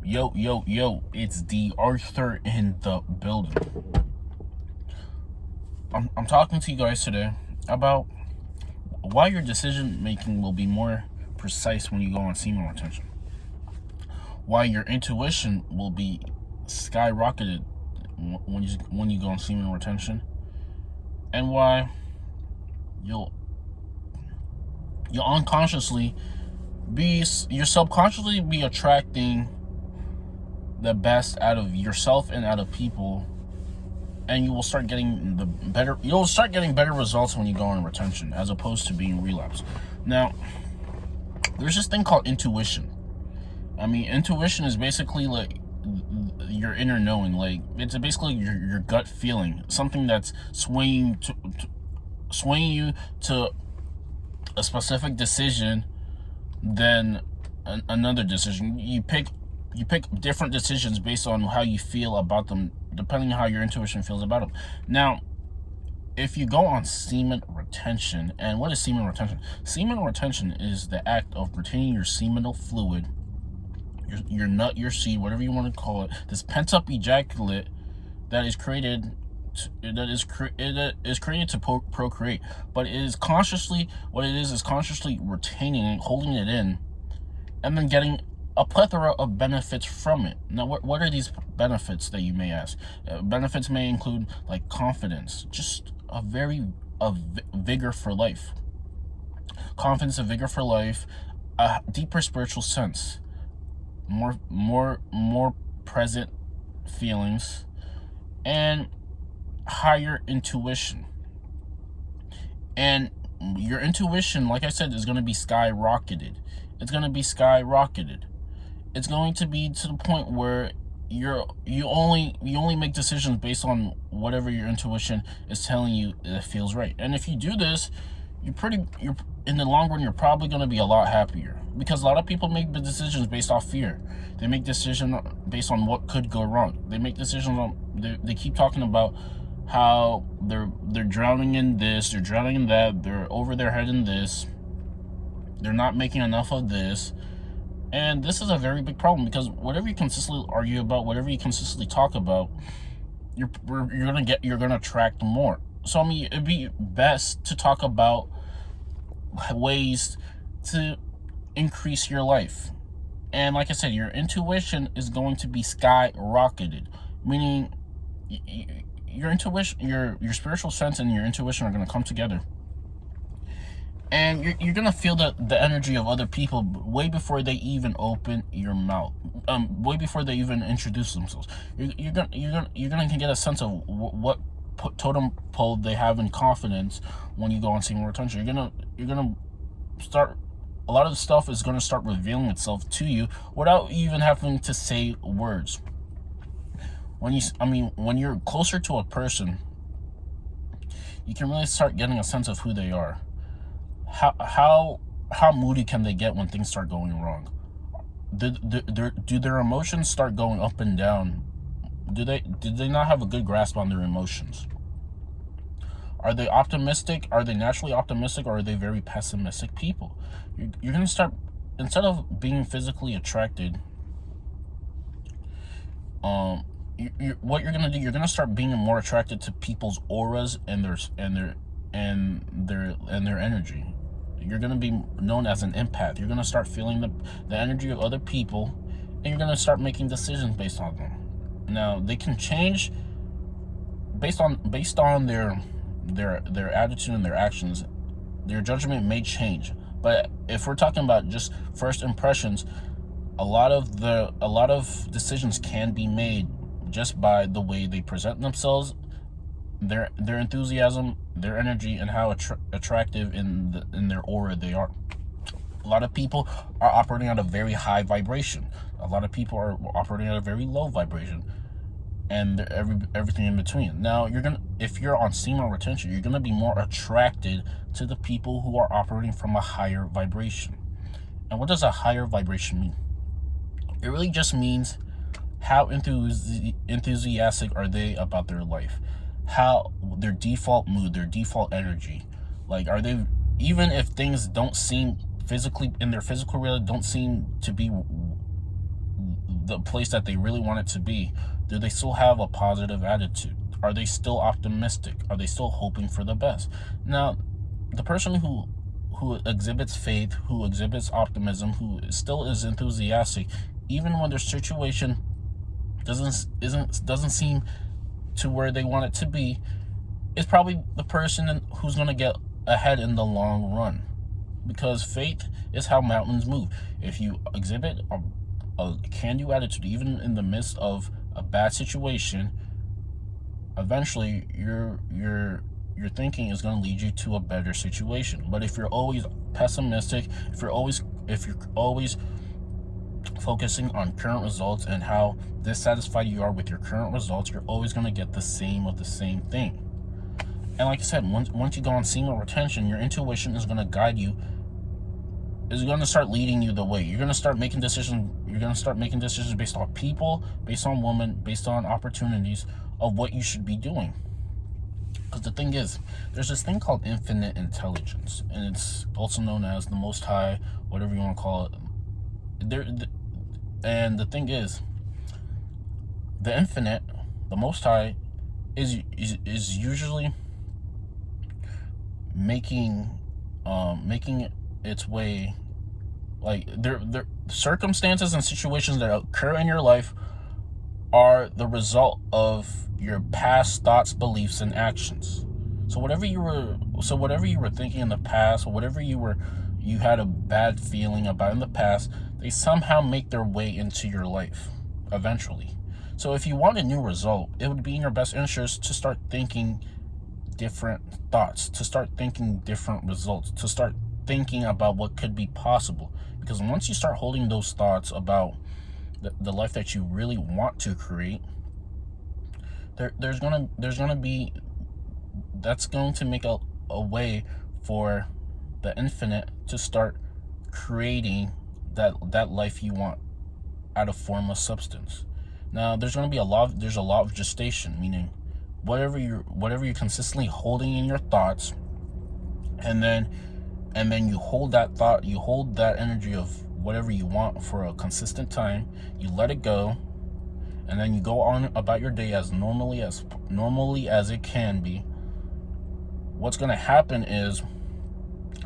Yo, it's D.Arthur in the building. I'm talking to you guys today about why your decision making will be more precise when you go on semen retention. Why your intuition will be skyrocketed when you go on semen retention. And why you'll unconsciously you're subconsciously be attracting the best out of yourself and out of people, and you'll start getting better results when you go on retention as opposed to being relapse. Now, there's this thing called intuition. Intuition is basically like your inner knowing. Like, it's basically your gut feeling, something that's swaying you to a specific decision than another decision. You pick different decisions based on how you feel about them, depending on how your intuition feels about them. Now, if you go on semen retention, and what is semen retention? Semen retention is the act of retaining your seminal fluid, your nut, your seed, whatever you want to call it, this pent-up ejaculate that is created to procreate, but it is consciously retaining it, holding it in, and then getting a plethora of benefits from it. Now, what are these benefits that you may ask? Benefits may include like confidence, just a vigor for life, confidence, a vigor for life, a deeper spiritual sense, more present feelings, and higher intuition. And your intuition, like I said, is going to be skyrocketed. It's going to be skyrocketed. It's going to be to the point where you only make decisions based on whatever your intuition is telling you that feels right. And if you do this, you're in the long run, you're probably going to be a lot happier, because a lot of people make the decisions based off fear. They make decisions based on what could go wrong. They make decisions on they keep talking about how they're drowning in this, they're drowning in that, they're over their head in this, they're not making enough of this. And this is a very big problem, because whatever you consistently argue about, whatever you consistently talk about, you're gonna attract more. So it'd be best to talk about ways to increase your life. And like I said, your intuition is going to be skyrocketed, meaning your intuition, your spiritual sense and your intuition are going to come together, and you're going to feel the energy of other people way before they even open your mouth, way before they even introduce themselves. You're going to get a sense of what totem pole they have in confidence when you go on semen retention. You're going to start, a lot of the stuff is going to start revealing itself to you without even having to say words. When you're closer to a person, you can really start getting a sense of who they are. How moody can they get when things start going wrong? Do their emotions start going up and down? Did they not have a good grasp on their emotions? Are they optimistic? Are they naturally optimistic, or are they very pessimistic people? You're going to start, instead of being physically attracted, what you're going to do, you're going to start being more attracted to people's auras and their energy. You're going to be known as an empath. You're going to start feeling the energy of other people, and you're going to start making decisions based on them. Now, they can change based on their attitude and their actions. Their judgment may change, but if we're talking about just first impressions, a lot of decisions can be made just by the way they present themselves, their enthusiasm, their energy, and how attractive in their aura they are. A lot of people are operating at a very high vibration. A lot of people are operating at a very low vibration, and everything in between. Now, if you're on semen retention, you're gonna be more attracted to the people who are operating from a higher vibration. And what does a higher vibration mean? It really just means how enthusiastic are they about their life, how their default mood, their default energy. Like, are they, even if things don't seem physically, in their physical reality, don't seem to be the place that they really want it to be, do they still have a positive attitude? Are they still optimistic? Are they still hoping for the best? Now, the person who exhibits faith, who exhibits optimism, who still is enthusiastic, even when their situation doesn't seem to where they want it to be, is probably the person who's going to get ahead in the long run. Because faith is how mountains move. If you exhibit a can-do attitude, even in the midst of a bad situation, eventually your thinking is going to lead you to a better situation. But if you're always pessimistic, if you're always focusing on current results and how dissatisfied you are with your current results, you're always going to get the same of the same thing. And like I said, once you go on semen retention, your intuition is going to guide you, is going to start leading you the way. You're going to start making decisions. You're going to start making decisions based on people, based on women, based on opportunities of what you should be doing. Because the thing is, there's this thing called infinite intelligence, and it's also known as the Most High, whatever you want to call it. And the thing is, the infinite, the Most High, is usually making its way, like their circumstances and situations that occur in your life are the result of your past thoughts, beliefs, and actions. So whatever you were thinking in the past, or whatever you had a bad feeling about in the past, they somehow make their way into your life eventually. So if you want a new result, it would be in your best interest to start thinking different thoughts, to start thinking different results, to start thinking about what could be possible. Because once you start holding those thoughts about the life that you really want to create, that's going to make a way for the infinite to start creating that life you want out of formless substance. Now, there's a law of gestation, meaning whatever you're consistently holding in your thoughts, and then you hold that thought, you hold that energy of whatever you want for a consistent time, you let it go, and then you go on about your day as normally as it can be. What's going to happen is,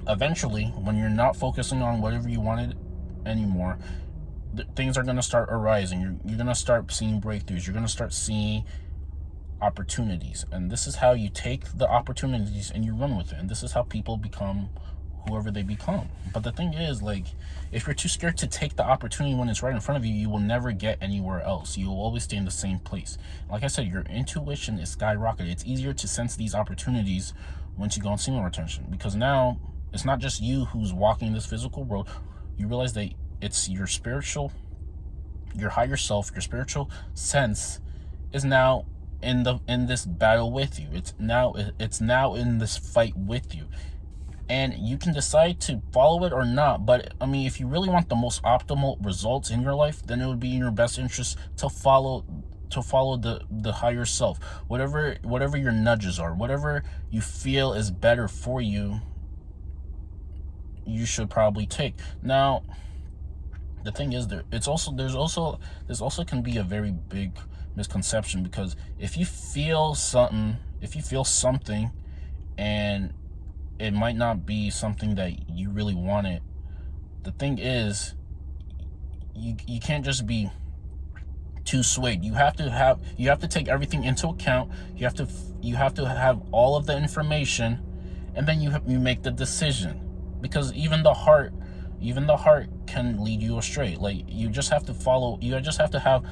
eventually, when you're not focusing on whatever you wanted anymore, things are going to start arising. You're going to start seeing breakthroughs. You're going to start seeing opportunities. And this is how you take the opportunities and you run with it. And this is how people become whoever they become. But the thing is, like, if you're too scared to take the opportunity when it's right in front of you, you will never get anywhere else. You will always stay in the same place. Like I said, your intuition is skyrocketed. It's easier to sense these opportunities once you go on semen retention, because now it's not just you who's walking this physical world. You realize that it's your higher self, your spiritual sense is now in this battle with you. It's now in this fight with you. And you can decide to follow it or not. But I mean, if you really want the most optimal results in your life, then it would be in your best interest to follow the higher self. Whatever your nudges are, whatever you feel is better for you, you should probably take. Now, the thing is, this also can be a very big misconception, because if you feel something and it might not be something that you really wanted, the thing is, you can't just be too swayed. You have to take everything into account. You have to have all of the information, and then you make the decision. Because even the heart can lead you astray. Like, you just have to have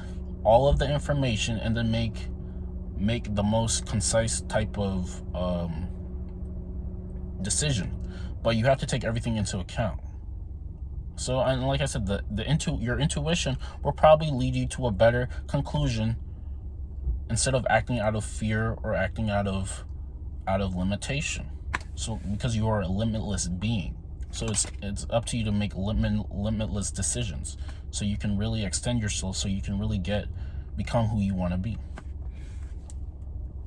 all of the information, and then make the most concise type of decision. But you have to take everything into account. So, and like I said, your intuition will probably lead you to a better conclusion, instead of acting out of fear or acting out of limitation. So, because you are a limitless being, so it's up to you to make limitless decisions, so you can really extend yourself, so you can really become who you want to be.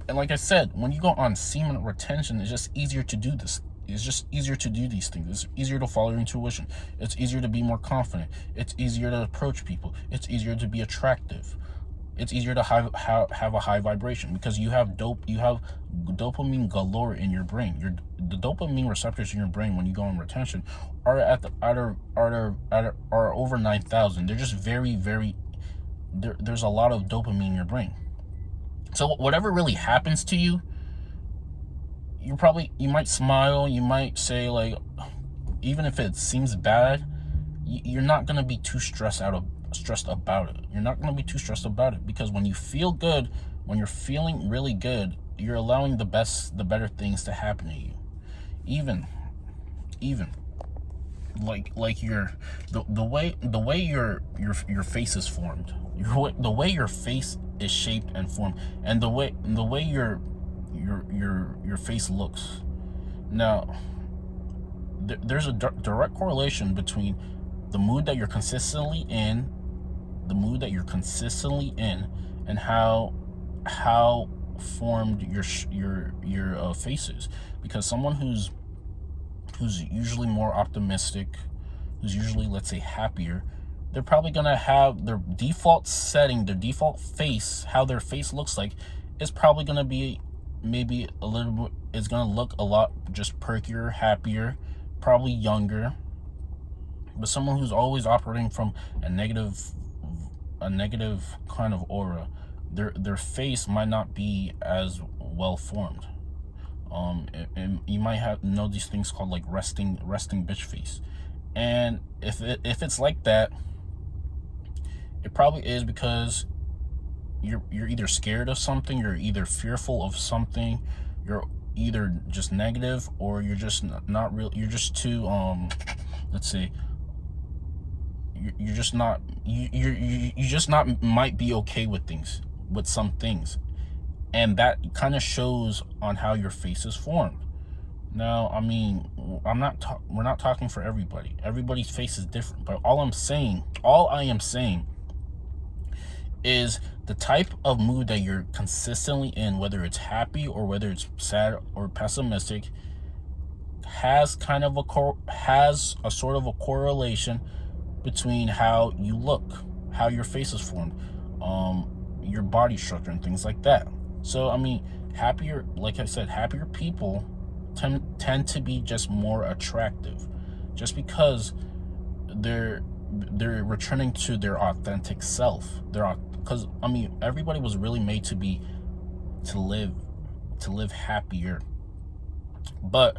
And like I said, when you go on semen retention, it's just easier to do this. It's just easier to do these things. It's easier to follow your intuition. It's easier to be more confident. It's easier to approach people. It's easier to be attractive. It's easier to have a high vibration because you have dopamine galore in your brain. The dopamine receptors in your brain when you go on retention are are over 9,000. They're just very, very. There's a lot of dopamine in your brain. So whatever really happens to you, you might smile. You might say, like, even if it seems bad, you're not gonna be too stressed about it. You're not going to be too stressed about it because when you feel good, when you're feeling really good, you're allowing the better things to happen to you. Even like the way your face is formed, the way your face is shaped and formed, and the way your face looks. Now, there's a direct correlation between the mood that you're consistently in, and how formed your face is. Because someone who's usually more optimistic, who's usually, let's say, happier, they're probably gonna have their default setting, their default face, how their face looks like, is probably gonna be maybe a little bit. It's gonna look a lot just perkier, happier, probably younger. But someone who's always operating from a negative kind of aura, their face might not be as well formed. And you might know these things called like resting bitch face. And if it's like that, it probably is because you're either scared of something, you're either fearful of something, you're either just negative, or you're just not real. You're just too let's say. You're just not might be okay with some things, and that kind of shows on how your face is formed. Now, I mean, we're not talking for everybody. Everybody's face is different, but all I am saying is the type of mood that you're consistently in, whether it's happy or whether it's sad or pessimistic, has a sort of a correlation between how you look, how your face is formed, your body structure, and things like that. So, I mean, like I said, happier people tend to be just more attractive, just because they're returning to their authentic self. Because I mean, everybody was really made to live happier, but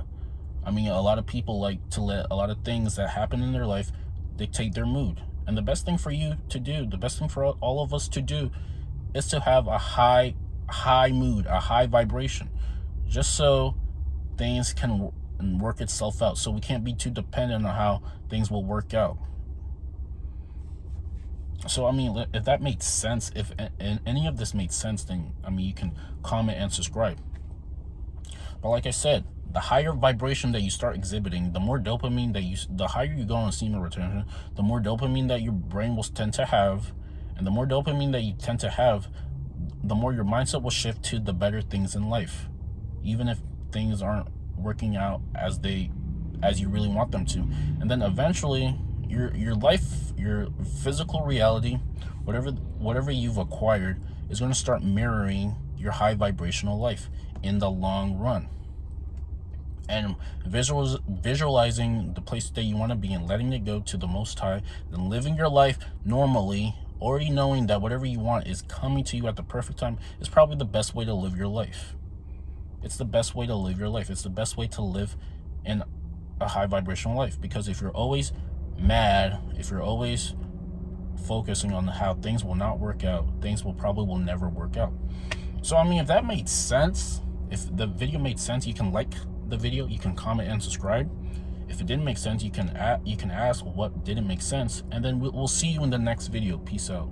I mean, a lot of people like to let a lot of things that happen in their life dictate their mood. And the best thing for you to do, the best thing for all of us to do, is to have a high mood, a high vibration, just so things can work itself out. So we can't be too dependent on how things will work out. So, I mean, if that made sense, if any of this made sense, then, I mean, you can comment and subscribe. But like I said, the higher vibration that you start exhibiting, the more dopamine the higher you go on semen retention, the more dopamine that your brain will tend to have. And the more dopamine that you tend to have, the more your mindset will shift to the better things in life, even if things aren't working out as you really want them to. And then eventually your life, your physical reality, whatever you've acquired, is going to start mirroring your high vibrational life in the long run. And visualizing the place that you want to be and letting it go to the Most High, and living your life normally, already knowing that whatever you want is coming to you at the perfect time, is probably the best way to live your life. It's the best way to live your life. It's the best way to live in a high vibrational life. Because if you're always mad, if you're always focusing on how things will not work out, things will never work out. So, I mean, if that made sense, if the video made sense, you can like the video, you can comment and subscribe. If it didn't make sense, you can ask what didn't make sense, and then we'll see you in the next video. Peace out.